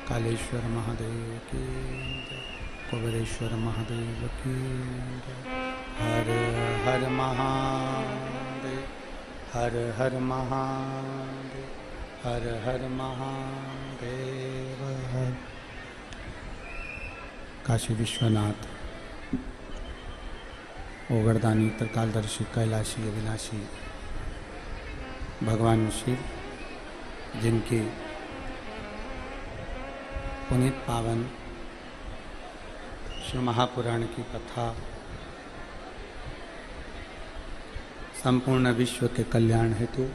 कालेश्वर महादेव की जय, कुबेरेश्वर महादेव की जय। हर हर महादेव, हर हर महादेव, हर हर महादेव। हर काशी विश्वनाथ, ओगरदानी, त्रिकालदर्शी, कैलाशी, अविनाशी भगवान शिव, जिनकी पुनीत पावन शिव महापुराण की कथा संपूर्ण विश्व के कल्याण हेतु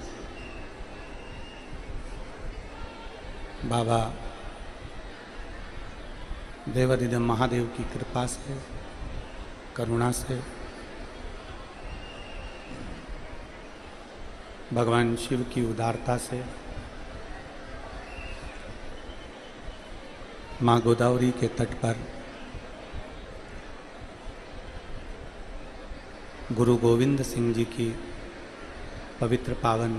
बाबा देवादिदेव महादेव की कृपा से, करुणा से भगवान शिव की उदारता से माँ गोदावरी के तट पर गुरु गोविंद सिंह जी की पवित्र पावन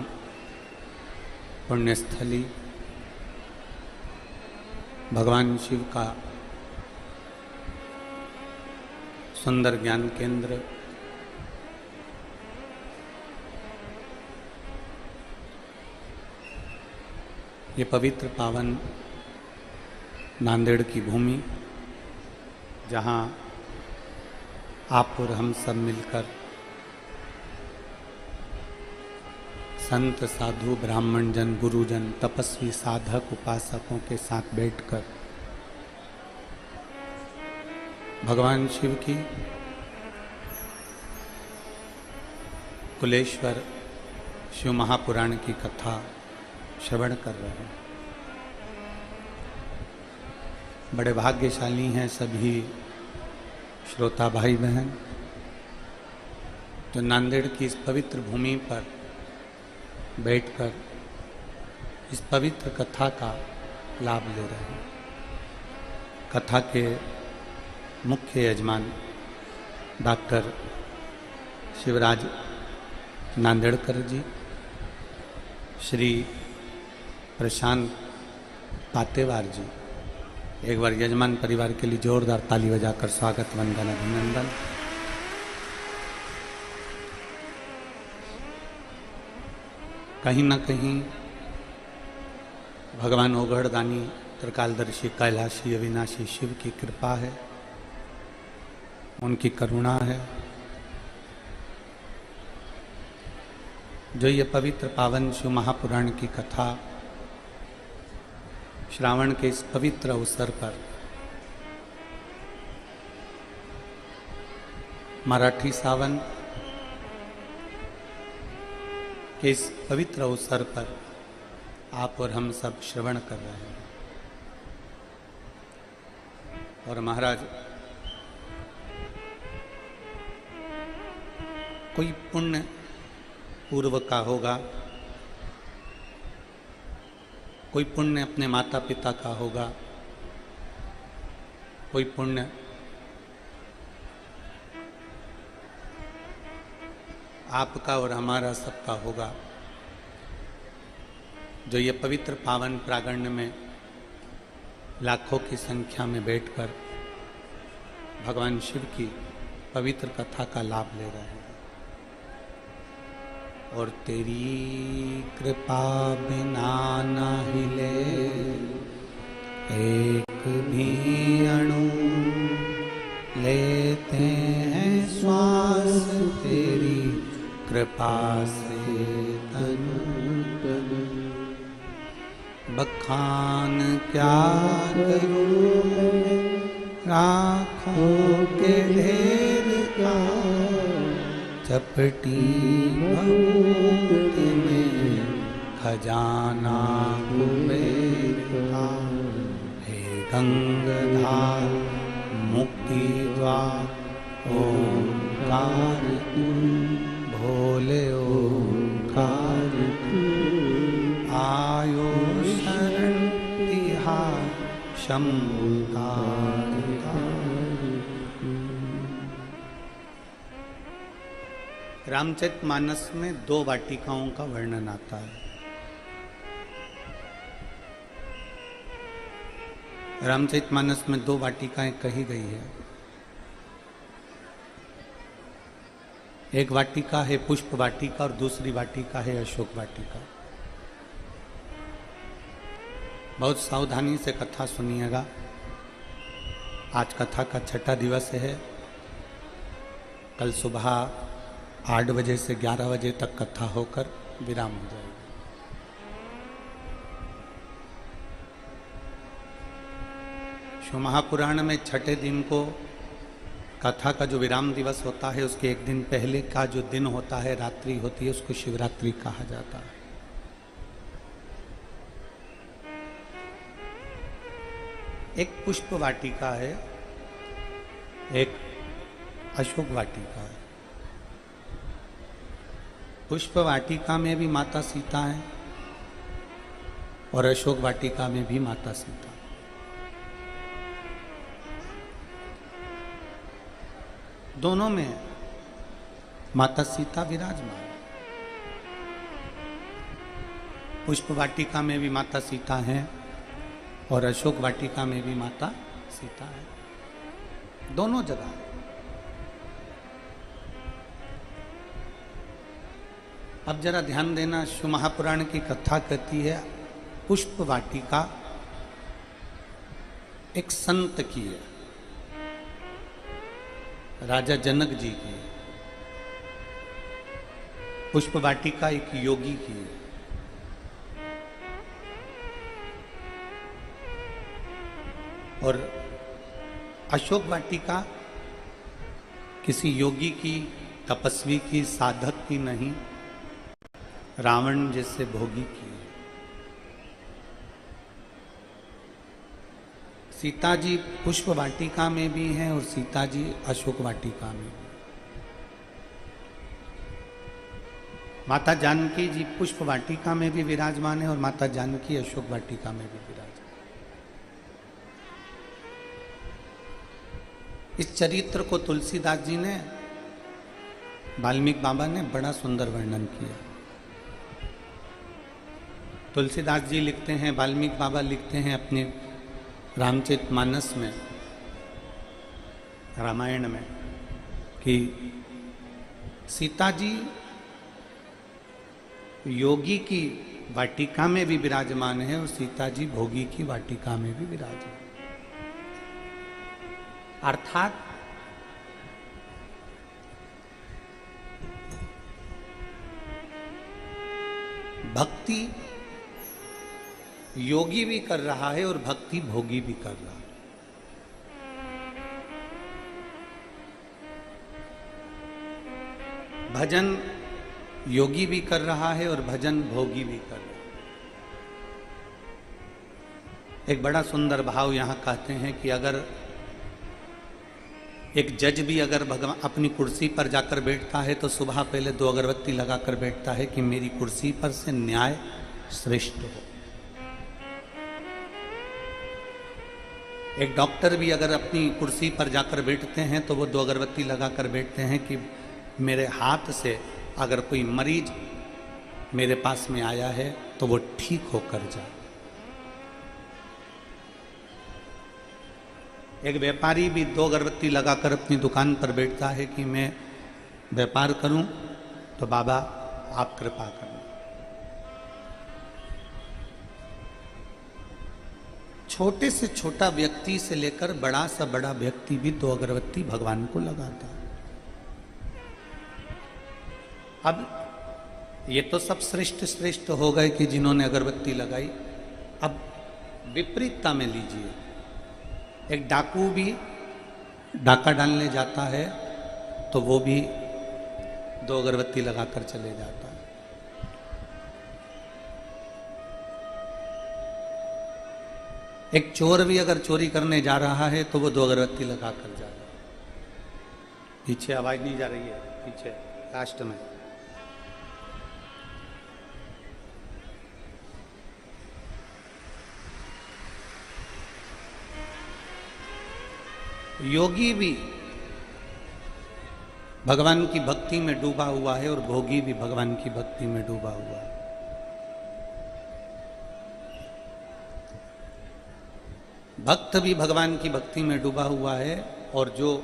पुण्यस्थली, भगवान शिव का सुंदर ज्ञान केंद्र, ये पवित्र पावन नांदेड़ की भूमि, जहाँ आप और हम सब मिलकर संत, साधु, ब्राह्मण जन, गुरुजन, तपस्वी, साधक, उपासकों के साथ बैठकर भगवान शिव की कुलेश्वर शिव महापुराण की कथा श्रवण कर रहे हैं। बड़े भाग्यशाली हैं सभी श्रोता भाई बहन, जो नांदेड़ की इस पवित्र भूमि पर बैठकर इस पवित्र कथा का लाभ ले रहे हैं। कथा के मुख्य यजमान डॉक्टर शिवराज नांदेड़कर जी, श्री प्रशांत पातेवार जी, एक बार यजमान परिवार के लिए जोरदार ताली बजाकर स्वागत, वंदन, अभिनंदन। कहीं न कहीं भगवान ओगढ़दानी, त्रिकालदर्शी, कैलाशी, अविनाशी शिव की कृपा है, उनकी करुणा है, जो ये पवित्र पावन शिव महापुराण की कथा श्रावण के इस पवित्र अवसर पर मराठी सावन के इस पवित्र अवसर पर आप और हम सब श्रवण कर रहे हैं। और महाराज, कोई पुण्य पूर्व का होगा, कोई पुण्य अपने माता पिता का होगा, कोई पुण्य आपका और हमारा सबका होगा, जो ये पवित्र पावन प्रांगण में लाखों की संख्या में बैठकर भगवान शिव की पवित्र कथा का लाभ ले रहे हैं। और तेरी कृपा बिना ना हिले एक भी अणु, लेते हैं श्वास तेरी कृपा से तनु तनु। बखान क्या करूं राखों के ढेर का, चपटी भभूति में खजाना कुबेर का। हे गंगाधार मुक्ति द्वार ओंकार तू, भोले ओंकार तू। आयो शरण तिहार शंभु रामचरितमानस में 2 वाटिकाओं का वर्णन आता है। रामचरितमानस में 2 वाटिकाएं कही गई है। एक वाटिका है पुष्प वाटिका और दूसरी वाटिका है अशोक वाटिका। बहुत सावधानी से कथा सुनिएगा। आज कथा का 6ठा दिवस है। कल सुबह 8 बजे से 11 बजे तक कथा होकर विराम हो जाएगी। शिव महापुराण में 6ठे दिन को कथा का जो विराम दिवस होता है उसके एक दिन पहले का जो दिन होता है, रात्रि होती है, उसको शिवरात्रि कहा जाता है। एक पुष्प वाटिका है, एक अशोक वाटिका है। पुष्प वाटिका में भी माता सीता है और अशोक वाटिका में भी माता सीता। दोनों में माता सीता विराजमान। पुष्प वाटिका में भी माता सीता है और अशोक वाटिका में भी माता सीता है। दोनों जगह। अब जरा ध्यान देना, शिव महापुराण की कथा कहती है पुष्प वाटिका एक संत की है, राजा जनक जी की। पुष्प वाटिका एक योगी की है। और अशोक वाटिका किसी योगी की, तपस्वी की, साधक की नहीं, रावण जैसे भोगी की। सीता जी पुष्प वाटिका में भी हैं और सीता जी अशोक वाटिका में भी। माता जानकी जी पुष्प वाटिका में भी विराजमान है और माता जानकी अशोक वाटिका में भी विराजमान। इस चरित्र को तुलसीदास जी ने, वाल्मीकि बाबा ने बड़ा सुंदर वर्णन किया। तुलसीदास जी लिखते हैं, वाल्मीकि बाबा लिखते हैं अपने रामचरितमानस में, रामायण में, कि सीता जी योगी की वाटिका में भी विराजमान है और सीता जी भोगी की वाटिका में भी विराजमान। अर्थात भक्ति योगी भी कर रहा है और भक्ति भोगी भी कर रहा है। भजन योगी भी कर रहा है और भजन भोगी भी कर रहा है। एक बड़ा सुंदर भाव यहां कहते हैं कि अगर एक जज भी अगर भगवान अपनी कुर्सी पर जाकर बैठता है तो सुबह पहले 2 अगरबत्ती लगाकर बैठता है कि मेरी कुर्सी पर से न्याय श्रेष्ठ हो। एक डॉक्टर भी अगर अपनी कुर्सी पर जाकर बैठते हैं तो वो 2 अगरबत्ती लगाकर बैठते हैं कि मेरे हाथ से अगर कोई मरीज मेरे पास में आया है तो वो ठीक होकर जाए। एक व्यापारी भी 2 अगरबत्ती लगाकर अपनी दुकान पर बैठता है कि मैं व्यापार करूं तो बाबा आप कृपा करें। छोटे से छोटा व्यक्ति से लेकर बड़ा सा बड़ा व्यक्ति भी 2 अगरबत्ती भगवान को लगाता है। अब ये तो सब श्रेष्ठ श्रेष्ठ हो गए कि जिन्होंने अगरबत्ती लगाई। अब विपरीतता में लीजिए, एक डाकू भी डाका डालने जाता है तो वो भी 2 अगरबत्ती लगाकर चले जाता है। एक चोर भी अगर चोरी करने जा रहा है तो वो 2 अगरबत्ती लगाकर जा रहा है। पीछे आवाज नहीं जा रही है, पीछे लास्ट में। योगी भी भगवान की भक्ति में डूबा हुआ है और भोगी भी भगवान की भक्ति में डूबा हुआ है। भक्त भी भगवान की भक्ति में डूबा हुआ है, और जो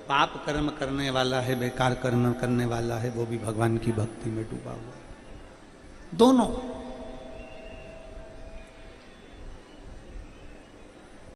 पाप कर्म करने वाला है, बेकार कर्म करने वाला है, वो भी भगवान की भक्ति में डूबा हुआ है। दोनों